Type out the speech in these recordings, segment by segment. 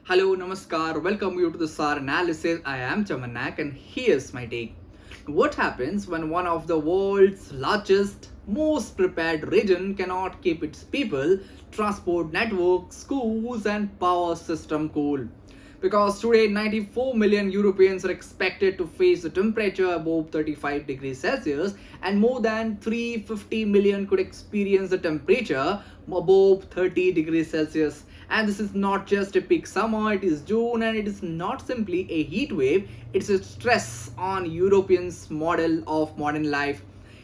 Hello, Namaskar. Welcome you to the SAAR analysis. I am Chaman Nayak and here's my take. What happens when one of the world's largest, most prepared region cannot keep its people, transport network, schools and power system cool? Because today 94 million Europeans are expected to face a temperature above 35 degrees Celsius and more than 350 million could experience a temperature above 30 degrees Celsius. And this is not just a peak summer, it is June and it is not simply a heat wave, it's a stress on Europeans' model of modern life.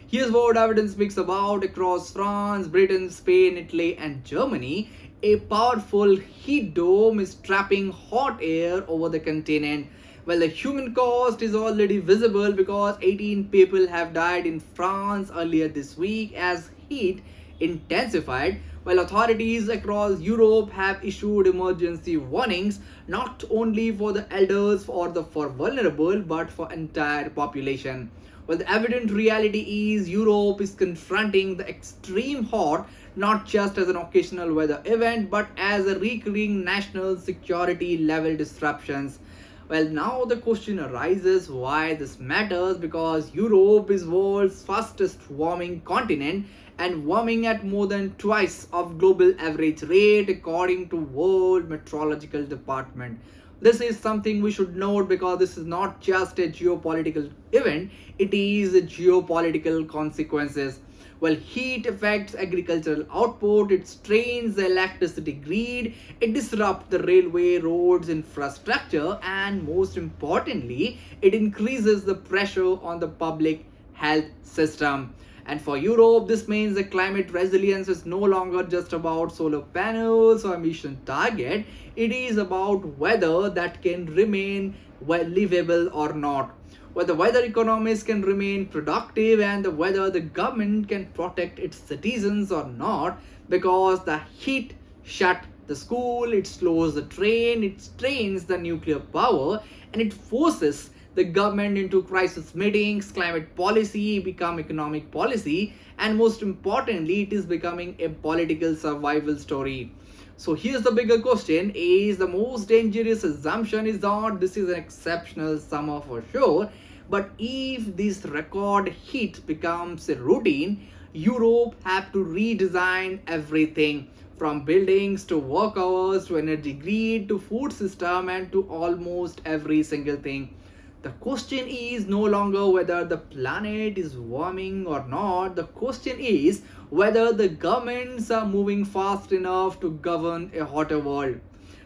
Here's what evidence speaks about across France, Britain, Spain, Italy, and Germany. A powerful heat dome is trapping hot air over the continent. Well, the human cost is already visible because 18 people have died in France earlier this week as heat intensified, while authorities across Europe have issued emergency warnings not only for the elders or the for vulnerable but for entire population. Well, the evident reality is Europe is confronting the extreme hot not just as an occasional weather event but as a recurring national security level disruptions. Well, now the question arises why this matters because Europe is world's fastest warming continent and warming at more than twice of global average rate according to World Meteorological Department. This is something we should note because this is not just a geopolitical event, it is a geopolitical consequences. Well, heat affects agricultural output, it strains the electricity grid, it disrupts the railway, roads, infrastructure, and most importantly, it increases the pressure on the public health system. And for Europe, this means that climate resilience is no longer just about solar panels or emission target. It is about whether that can remain well livable or not. Whether weather economies can remain productive and whether the government can protect its citizens or not, because the heat shut the school, it slows the train, it strains the nuclear power, and it forces the government into crisis meetings. Climate policy become economic policy, and most importantly it is becoming a political survival story. So here's the bigger question: is the most dangerous assumption is not this is an exceptional summer for sure, but if this record heat becomes a routine, Europe have to redesign everything from buildings to work hours to energy grid to food system and to almost every single thing. The question is no longer whether the planet is warming or not. The question is whether the governments are moving fast enough to govern a hotter world.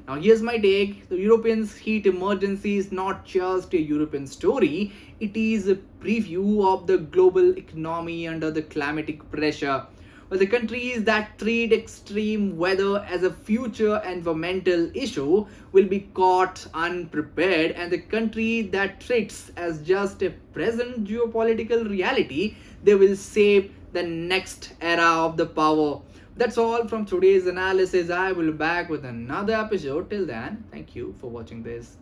Now, here's my take: the Europeans' heat emergency is not just a European story, it is a preview of the global economy under the climatic pressure. Well, the countries that treat extreme weather as a future environmental issue will be caught unprepared, and the country that treats as just a present geopolitical reality, they will shape the next era of the power. That's all from today's analysis. I will be back with another episode. Till then, thank you for watching this.